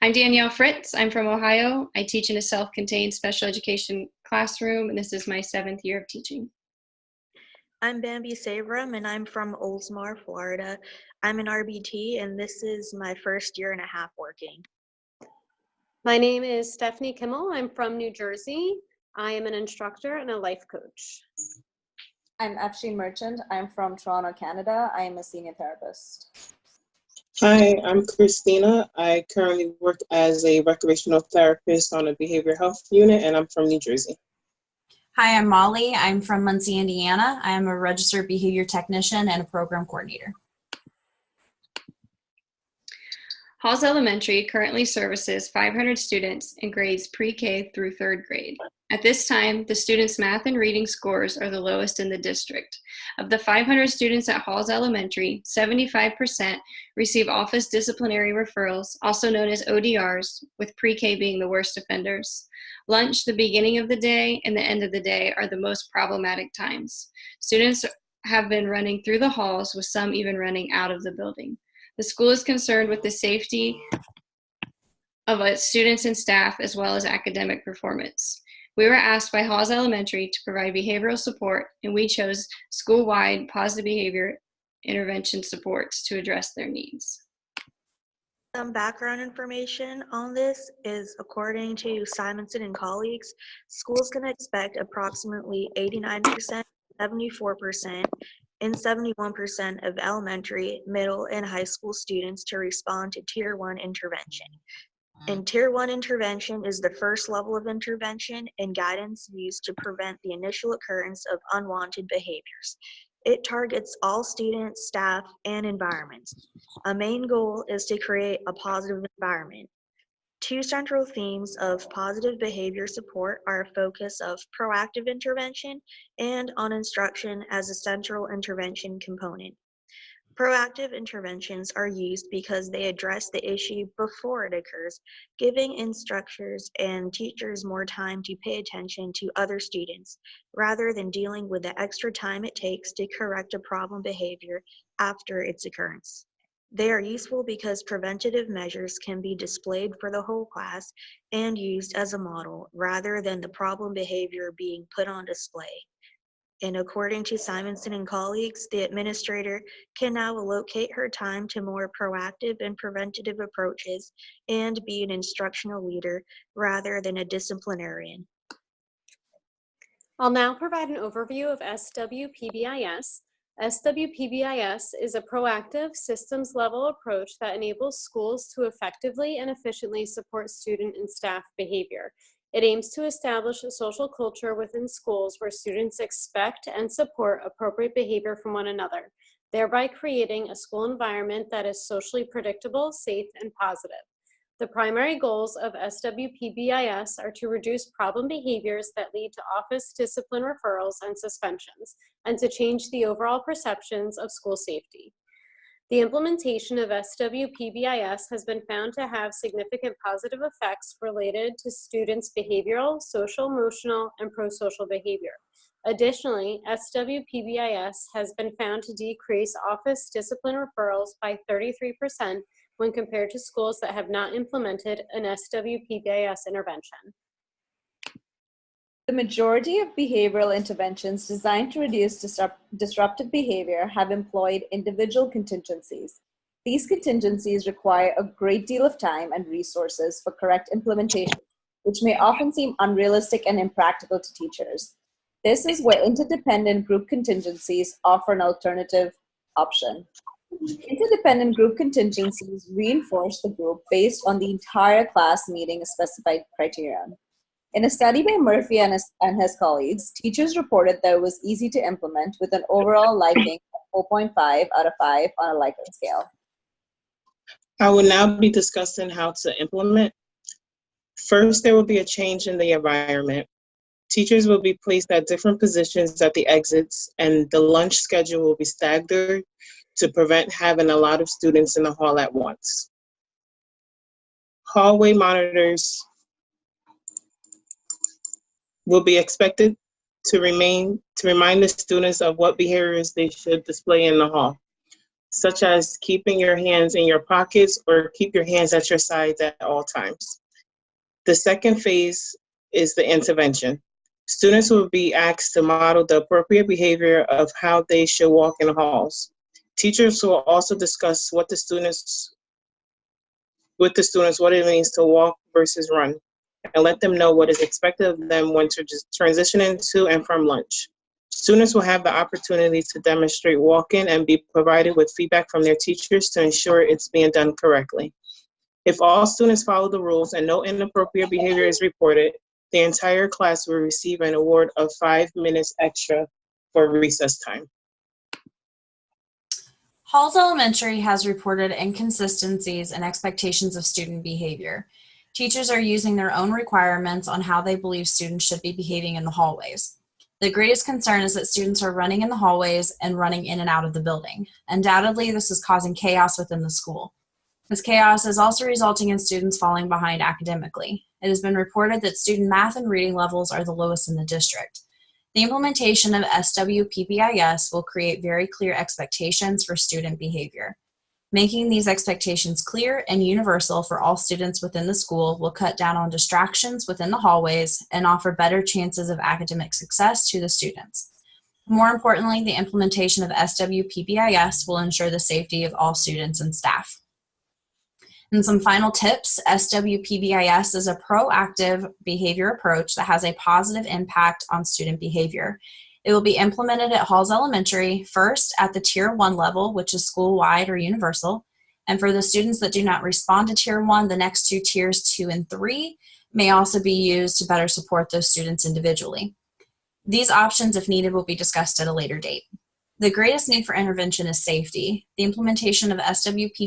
I'm Danielle Fritz. I'm from Ohio. I teach in a self-contained special education classroom, and this is my 7th year of teaching. I'm Bambi Savram, and I'm from Oldsmar, Florida. I'm an RBT, and this is my first year and a half working. My name is Stephanie Kimmel. I'm from New Jersey. I am an instructor and a life coach. I'm Afshin Merchant. I'm from Toronto, Canada. I am a senior therapist. Hi, I'm Christina. I currently work as a recreational therapist on a behavioral health unit, and I'm from New Jersey. Hi, I'm Molly. I'm from Muncie, Indiana. I am a registered behavior technician and a program coordinator. Halls Elementary currently services 500 students in grades pre-K through 3rd grade. At this time, the students' math and reading scores are the lowest in the district. Of the 500 students at Halls Elementary, 75% receive office disciplinary referrals, also known as ODRs, with pre-K being the worst offenders. Lunch, the beginning of the day, and the end of the day are the most problematic times. Students have been running through the halls, with some even running out of the building. The school is concerned with the safety of its students and staff, as well as academic performance. We were asked by Halls Elementary to provide behavioral support, and we chose school-wide positive behavior intervention supports to address their needs. Some background information on this is, according to Simonson and colleagues, schools can expect approximately 89%, 74%, and 71% of elementary, middle, and high school students to respond to Tier 1 intervention. And Tier 1 intervention is the first level of intervention and guidance used to prevent the initial occurrence of unwanted behaviors. It targets all students, staff, and environments. A main goal is to create a positive environment. Two central themes of positive behavior support are a focus of proactive intervention and on instruction as a central intervention component. Proactive interventions are used because they address the issue before it occurs, giving instructors and teachers more time to pay attention to other students, rather than dealing with the extra time it takes to correct a problem behavior after its occurrence. They are useful because preventative measures can be displayed for the whole class and used as a model, rather than the problem behavior being put on display. And according to Simonson and colleagues, the administrator can now allocate her time to more proactive and preventative approaches and be an instructional leader rather than a disciplinarian. I'll now provide an overview of SWPBIS. SWPBIS is a proactive, systems-level approach that enables schools to effectively and efficiently support student and staff behavior. It aims to establish a social culture within schools where students expect and support appropriate behavior from one another, thereby creating a school environment that is socially predictable, safe, and positive. The primary goals of SWPBIS are to reduce problem behaviors that lead to office discipline referrals and suspensions, and to change the overall perceptions of school safety. The implementation of SWPBIS has been found to have significant positive effects related to students' behavioral, social, emotional, and prosocial behavior. Additionally, SWPBIS has been found to decrease office discipline referrals by 33% when compared to schools that have not implemented an SWPBIS intervention. The majority of behavioral interventions designed to reduce disruptive behavior have employed individual contingencies. These contingencies require a great deal of time and resources for correct implementation, which may often seem unrealistic and impractical to teachers. This is where interdependent group contingencies offer an alternative option. Interdependent group contingencies reinforce the group based on the entire class meeting a specified criterion. In a study by Murphy and his colleagues, teachers reported that it was easy to implement with an overall liking of 4.5 out of 5 on a Likert scale. I will now be discussing how to implement. First, there will be a change in the environment. Teachers will be placed at different positions at the exits, and the lunch schedule will be staggered to prevent having a lot of students in the hall at once. Hallway monitors will be expected to remind the students of what behaviors they should display in the hall. such as keeping your hands in your pockets or keep your hands at your sides at all times. The second phase is the intervention. Students will be asked to model the appropriate behavior of how they should walk in the halls. Teachers will also discuss with the students what it means to walk versus run, and let them know what is expected of them when transitioning to and from lunch. Students will have the opportunity to demonstrate walking and be provided with feedback from their teachers to ensure it's being done correctly. If all students follow the rules and no inappropriate behavior is reported, the entire class will receive an award of 5 minutes extra for recess time. Halls Elementary has reported inconsistencies and expectations of student behavior. Teachers are using their own requirements on how they believe students should be behaving in the hallways. The greatest concern is that students are running in the hallways and running in and out of the building. Undoubtedly, this is causing chaos within the school. This chaos is also resulting in students falling behind academically. It has been reported that student math and reading levels are the lowest in the district. The implementation of SWPBIS will create very clear expectations for student behavior. Making these expectations clear and universal for all students within the school will cut down on distractions within the hallways and offer better chances of academic success to the students. More importantly, the implementation of SWPBIS will ensure the safety of all students and staff. And some final tips: SWPBIS is a proactive behavior approach that has a positive impact on student behavior. It will be implemented at Halls Elementary, first at the Tier 1 level, which is school-wide or universal. And for the students that do not respond to Tier 1, the next two tiers, 2 and 3, may also be used to better support those students individually. These options, if needed, will be discussed at a later date. The greatest need for intervention is safety. The implementation of SWPBIS